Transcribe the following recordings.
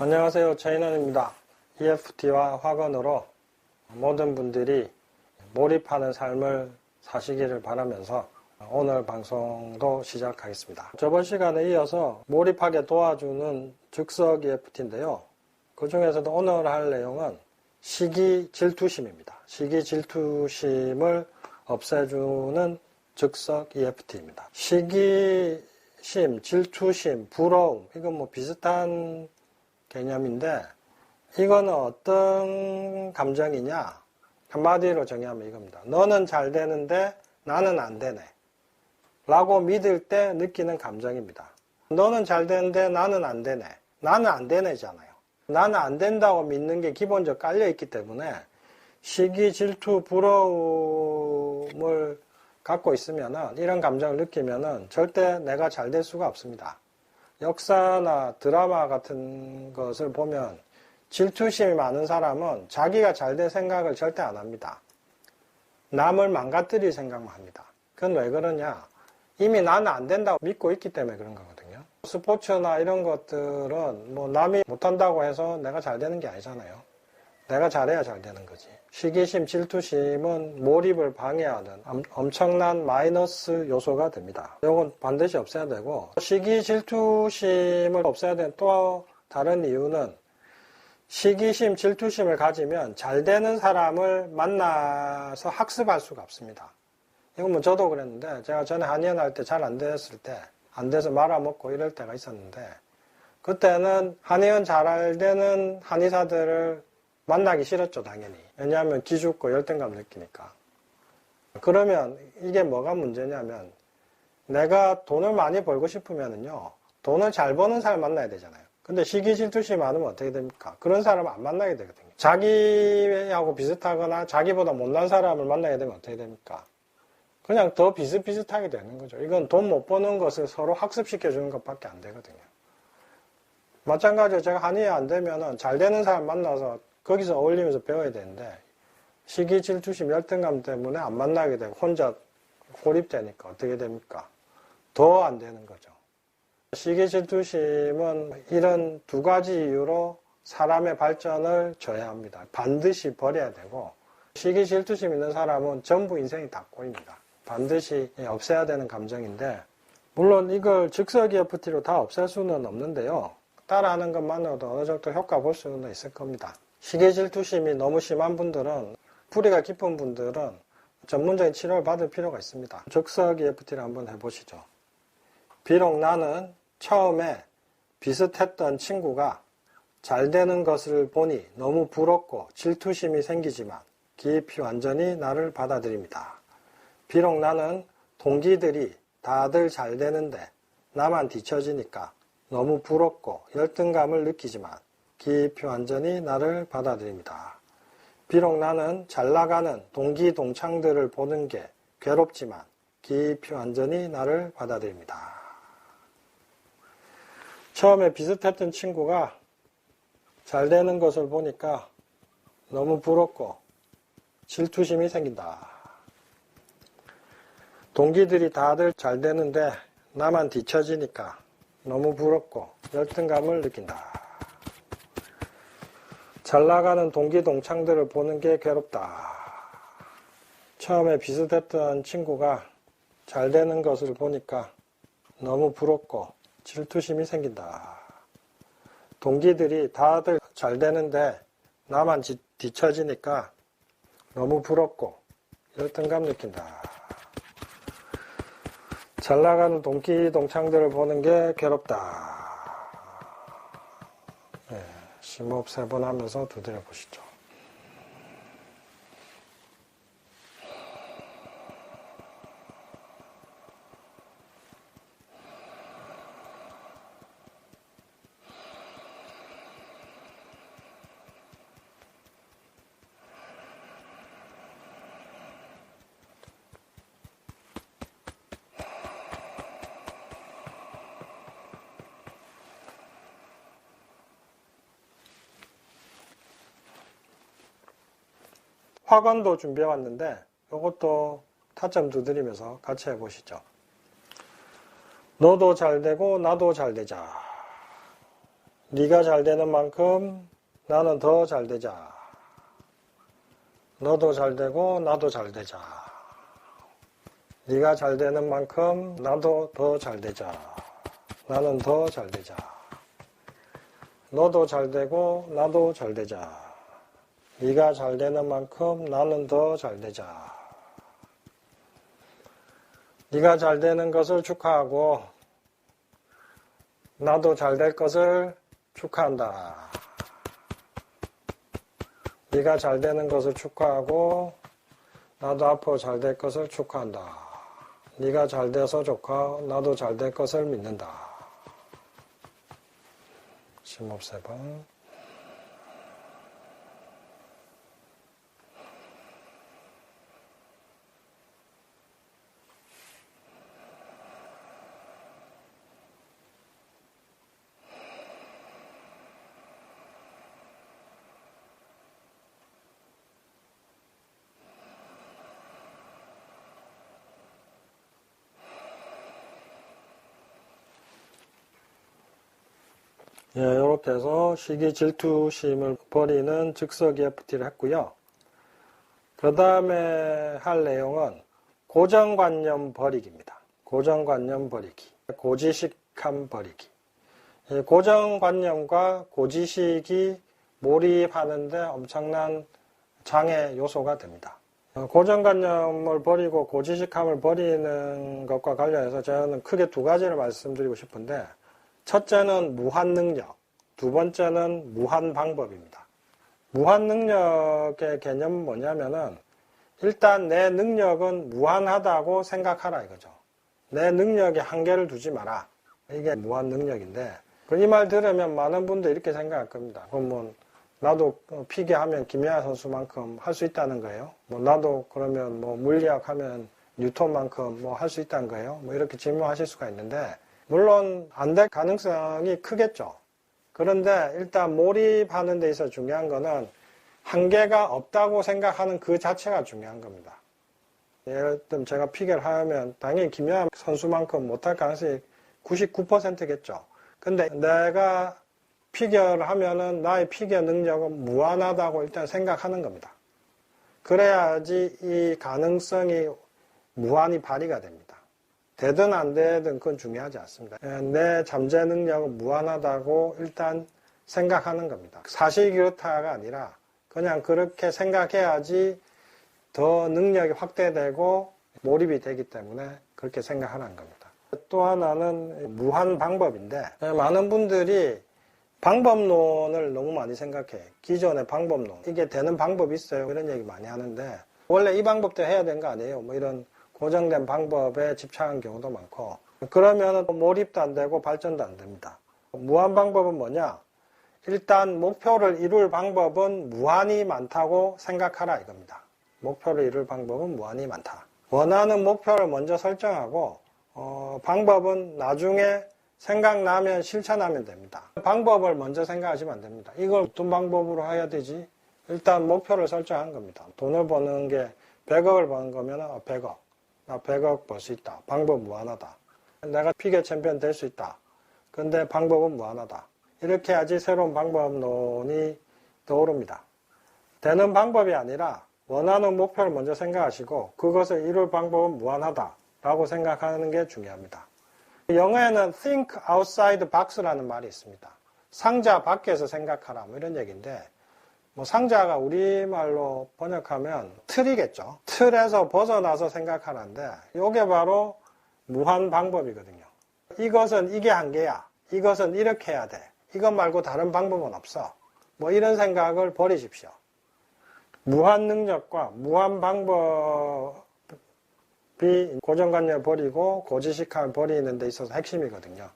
안녕하세요. 최인원입니다. EFT와 확언으로 모든 분들이 몰입하는 삶을 사시기를 바라면서 오늘 방송도 시작하겠습니다. 저번 시간에 이어서 몰입하게 도와주는 즉석 EFT인데요. 그 중에서도 오늘 할 내용은 시기 질투심입니다. 시기 질투심을 없애주는 즉석 EFT입니다. 시기심, 질투심, 부러움, 이건 뭐 비슷한 개념인데 이거는 어떤 감정이냐? 한마디로 정의하면 이겁니다. 너는 잘 되는데 나는 안 되네 라고 믿을 때 느끼는 감정입니다. 너는 잘 되는데 나는 안 되네. 나는 안 되네잖아요. 나는 안 된다고 믿는 게 기본적으로 깔려있기 때문에 시기, 질투, 부러움을 갖고 있으면은, 이런 감정을 느끼면은 절대 내가 잘 될 수가 없습니다. 역사나 드라마 같은 것을 보면 질투심이 많은 사람은 자기가 잘 될 생각을 절대 안 합니다. 남을 망가뜨릴 생각만 합니다. 그건 왜 그러냐? 이미 나는 안 된다고 믿고 있기 때문에 그런 거거든요. 스포츠나 이런 것들은 뭐 남이 못한다고 해서 내가 잘 되는 게 아니잖아요. 내가 잘해야 잘 되는 거지. 시기심, 질투심은 몰입을 방해하는 엄청난 마이너스 요소가 됩니다. 이건 반드시 없애야 되고, 시기, 질투심을 없애야 되는 또 다른 이유는 시기심, 질투심을 가지면 잘 되는 사람을 만나서 학습할 수가 없습니다. 이건 뭐 저도 그랬는데, 제가 전에 한의원 할 때 잘 안 됐을 때, 안 돼서 말아먹고 이럴 때가 있었는데, 그때는 한의원 잘 되는 한의사들을 만나기 싫었죠, 당연히. 왜냐하면 기죽고 열등감 느끼니까. 그러면 이게 뭐가 문제냐면, 내가 돈을 많이 벌고 싶으면은요, 돈을 잘 버는 사람 만나야 되잖아요. 근데 시기, 질투심 많으면 어떻게 됩니까? 그런 사람을 안 만나게 되거든요. 자기하고 비슷하거나 자기보다 못난 사람을 만나게 되면 어떻게 됩니까? 그냥 더 비슷비슷하게 되는 거죠. 이건 돈 못 버는 것을 서로 학습시켜 주는 것밖에 안 되거든요. 마찬가지로 제가 한의에 안 되면은 잘 되는 사람 만나서 거기서 어울리면서 배워야 되는데, 시기, 질투심, 열등감 때문에 안 만나게 되고 혼자 고립되니까 어떻게 됩니까? 더 안 되는 거죠. 시기, 질투심은 이런 두 가지 이유로 사람의 발전을 저해합니다. 반드시 버려야 되고, 시기, 질투심 있는 사람은 전부 인생이 다 꼬입니다. 반드시 없애야 되는 감정인데, 물론 이걸 즉석 EFT로 다 없앨 수는 없는데요. 따라하는 것만으로도 어느 정도 효과 볼 수는 있을 겁니다. 시기, 질투심이 너무 심한 분들은, 뿌리가 깊은 분들은 전문적인 치료를 받을 필요가 있습니다. 즉석 EFT를 한번 해보시죠. 비록 나는 처음에 비슷했던 친구가 잘 되는 것을 보니 너무 부럽고 질투심이 생기지만 깊이 완전히 나를 받아들입니다. 비록 나는 동기들이 다들 잘 되는데 나만 뒤처지니까 너무 부럽고 열등감을 느끼지만 깊이 완전히 나를 받아들입니다. 비록 나는 잘 나가는 동기 동창들을 보는 게 괴롭지만 깊이 완전히 나를 받아들입니다. 처음에 비슷했던 친구가 잘 되는 것을 보니까 너무 부럽고 질투심이 생긴다. 동기들이 다들 잘 되는데 나만 뒤처지니까 너무 부럽고 열등감을 느낀다. 잘 나가는 동기 동창들을 보는 게 괴롭다. 처음에 비슷했던 친구가 잘 되는 것을 보니까 너무 부럽고 질투심이 생긴다. 동기들이 다들 잘 되는데 나만 뒤처지니까 너무 부럽고 열등감 느낀다. 잘 나가는 동기 동창들을 보는 게 괴롭다. 심호흡 3번 하면서 두드려 보시죠. 확언도 준비해 왔는데 이것도 타점 두드리면서 같이 해보시죠. 너도 잘 되고 나도 잘 되자. 네가 잘 되는 만큼 나는 더 잘 되자. 너도 잘 되고 나도 잘 되자. 네가 잘 되는 만큼 나도 더 잘 되자. 나는 더 잘 되자. 너도 잘 되고 나도 잘 되자. 네가 잘 되는 만큼 나는 더 잘 되자. 네가 잘 되는 것을 축하하고 나도 잘 될 것을 축하한다. 네가 잘 되는 것을 축하하고 나도 앞으로 잘 될 것을 축하한다. 네가 잘 돼서 좋고 나도 잘 될 것을 믿는다. 심호흡 3번. 예, 이렇게 해서 시기, 질투심을 버리는 즉석 EFT를 했고요. 그 다음에 할 내용은 고정관념 버리기입니다. 고정관념 버리기, 고지식함 버리기. 고정관념과 고지식이 몰입하는데 엄청난 장애 요소가 됩니다. 고정관념을 버리고 고지식함을 버리는 것과 관련해서 저는 크게 두 가지를 말씀드리고 싶은데, 첫째는 무한능력, 두 번째는 무한방법입니다. 무한능력의 개념은 뭐냐면은 일단 내 능력은 무한하다고 생각하라 이거죠. 내 능력에 한계를 두지 마라. 이게 무한능력인데, 이 말 들으면 많은 분들이 이렇게 생각할 겁니다. 그럼 뭐 나도 피겨 하면 김연아 선수만큼 할 수 있다는 거예요? 뭐 나도 그러면 뭐 물리학 하면 뉴턴만큼 뭐 할 수 있다는 거예요? 뭐 이렇게 질문하실 수가 있는데, 물론 안 될 가능성이 크겠죠. 그런데 일단 몰입하는 데 있어서 중요한 거는 한계가 없다고 생각하는 그 자체가 중요한 겁니다. 예를 들면 제가 피겨를 하면 당연히 김연아 선수만큼 못할 가능성이 99%겠죠. 근데 내가 피겨를 하면은 나의 피겨 능력은 무한하다고 일단 생각하는 겁니다. 그래야지 이 가능성이 무한히 발휘가 됩니다. 되든 안 되든 그건 중요하지 않습니다. 내 잠재 능력은 무한하다고 일단 생각하는 겁니다. 사실 그렇다가 아니라 그냥 그렇게 생각해야지 더 능력이 확대되고 몰입이 되기 때문에 그렇게 생각하는 겁니다. 또 하나는 무한 방법인데, 많은 분들이 방법론을 너무 많이 생각해. 기존의 방법론. 이게 되는 방법이 있어요. 이런 얘기 많이 하는데, 원래 이 방법도 해야 되는 거 아니에요? 뭐 이런 고정된 방법에 집착하는 경우도 많고, 그러면 몰입도 안 되고 발전도 안 됩니다. 무한 방법은 뭐냐? 일단 목표를 이룰 방법은 무한히 많다고 생각하라 이겁니다. 목표를 이룰 방법은 무한히 많다. 원하는 목표를 먼저 설정하고 방법은 나중에 생각나면 실천하면 됩니다. 방법을 먼저 생각하시면 안 됩니다. 이걸 어떤 방법으로 해야 되지? 일단 목표를 설정한 겁니다. 돈을 버는 게 100억을 버는 거면 100억. 나 100억 벌 수 있다. 방법 무한하다. 내가 피겨 챔피언 될 수 있다. 근데 방법은 무한하다. 이렇게 해야지 새로운 방법론이 떠오릅니다. 되는 방법이 아니라 원하는 목표를 먼저 생각하시고 그것을 이룰 방법은 무한하다라고 생각하는 게 중요합니다. 영어에는 think outside the box라는 말이 있습니다. 상자 밖에서 생각하라 뭐 이런 얘기인데, 뭐 상자가 우리말로 번역하면 틀이겠죠. 틀에서 벗어나서 생각하는데 이게 바로 무한 방법이거든요. 이것은 이게 한계야. 이것은 이렇게 해야 돼. 이것 말고 다른 방법은 없어. 뭐 이런 생각을 버리십시오. 무한 능력과 무한 방법이 고정관념을 버리고 고지식함을 버리는 데 있어서 핵심이거든요.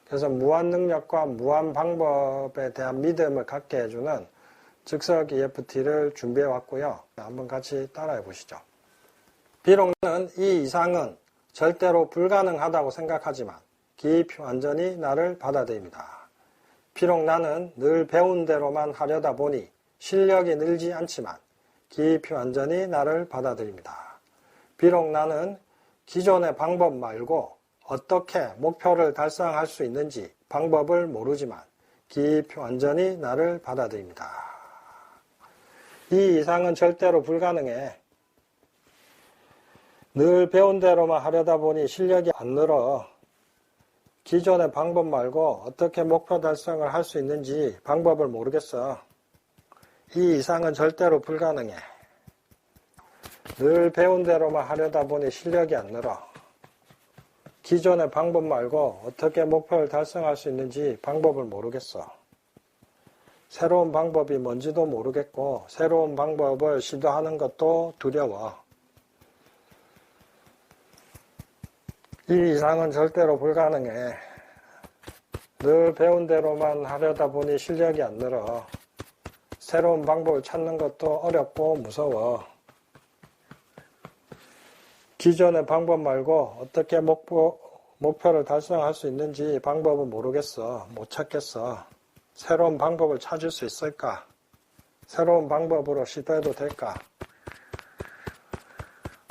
그래서 무한 능력과 무한 방법에 대한 믿음을 갖게 해주는 즉석 EFT를 준비해 왔고요. 한번 같이 따라해 보시죠. 비록 나는 이 이상은 절대로 불가능하다고 생각하지만 깊이 완전히 나를 받아들입니다. 비록 나는 늘 배운 대로만 하려다 보니 실력이 늘지 않지만 깊이 완전히 나를 받아들입니다. 비록 나는 기존의 방법 말고 어떻게 목표를 달성할 수 있는지 방법을 모르지만 완전히 나를 받아들입니다. 이 이상은 절대로 불가능해. 늘 배운 대로만 하려다 보니 실력이 안 늘어. 기존의 방법 말고 어떻게 목표 달성을 할 수 있는지 방법을 모르겠어. 이 이상은 절대로 불가능해. 늘 배운 대로만 하려다 보니 실력이 안 늘어. 기존의 방법 말고 어떻게 목표를 달성할 수 있는지 방법을 모르겠어. 새로운 방법이 뭔지도 모르겠고 새로운 방법을 시도하는 것도 두려워. 이 이상은 절대로 불가능해. 늘 배운 대로만 하려다 보니 실력이 안 늘어. 새로운 방법을 찾는 것도 어렵고 무서워. 기존의 방법 말고 어떻게 목표를 달성할 수 있는지 방법은 모르겠어. 못 찾겠어. 새로운 방법을 찾을 수 있을까? 새로운 방법으로 시도해도 될까?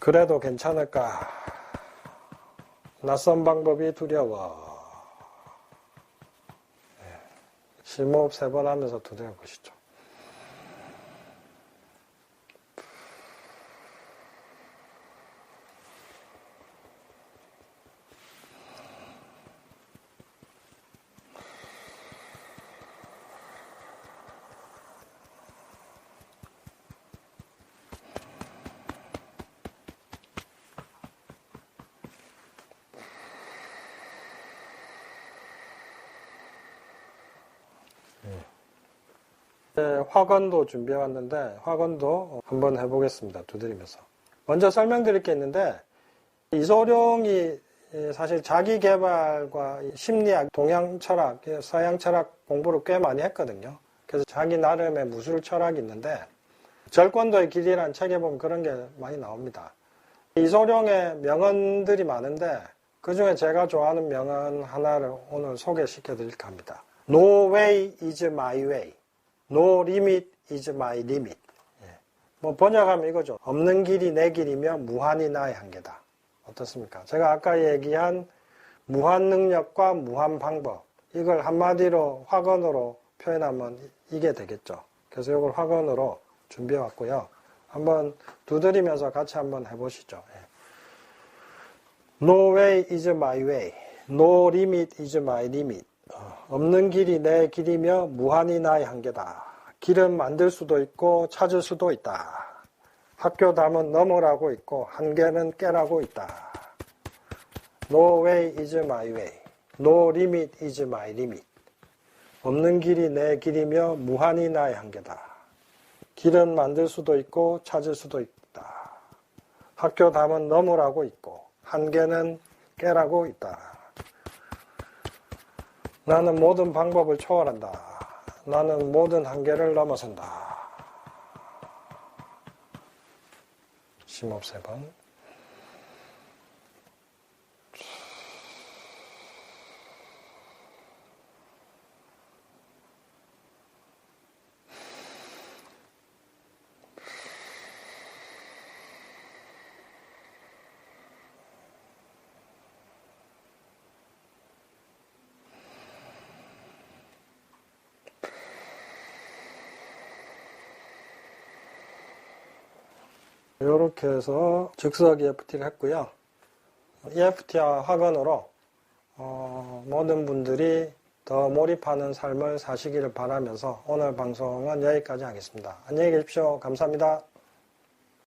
그래도 괜찮을까? 낯선 방법이 두려워. 심호흡 3번 하면서 두드려보시죠. 화건도 준비해 왔는데 화건도 한번 해보겠습니다. 두드리면서. 먼저 설명드릴 게 있는데 이소룡이 사실 자기개발과 심리학, 동양 철학, 서양 철학 공부를 꽤 많이 했거든요. 그래서 자기 나름의 무술 철학이 있는데 절권도의 길이라는 책에 보면 그런 게 많이 나옵니다. 이소룡의 명언들이 많은데 그 중에 제가 좋아하는 명언 하나를 오늘 소개시켜 드릴까 합니다. No way is my way. No limit is my limit. 뭐 번역하면 이거죠. 없는 길이 내 길이며 무한이 나의 한계다. 어떻습니까? 제가 아까 얘기한 무한 능력과 무한 방법, 이걸 한마디로 화건으로 표현하면 이게 되겠죠. 그래서 이걸 화건으로 준비해 왔고요. 한번 두드리면서 같이 한번 해보시죠. No way is my way. No limit is my limit. 없는 길이 내 길이며 무한이 나의 한계다. 길은 만들 수도 있고 찾을 수도 있다. 학교 담은 넘으라고 있고 한계는 깨라고 있다. No way is my way. No limit is my limit. 없는 길이 내 길이며 무한이 나의 한계다. 길은 만들 수도 있고 찾을 수도 있다. 학교 담은 넘으라고 있고 한계는 깨라고 있다. 나는 모든 방법을 초월한다. 나는 모든 한계를 넘어선다. 심호흡 3번. 이렇게 해서 즉석 EFT를 했고요. EFT와 화건으로 모든 분들이 더 몰입하는 삶을 사시기를 바라면서 오늘 방송은 여기까지 하겠습니다. 안녕히 계십시오. 감사합니다.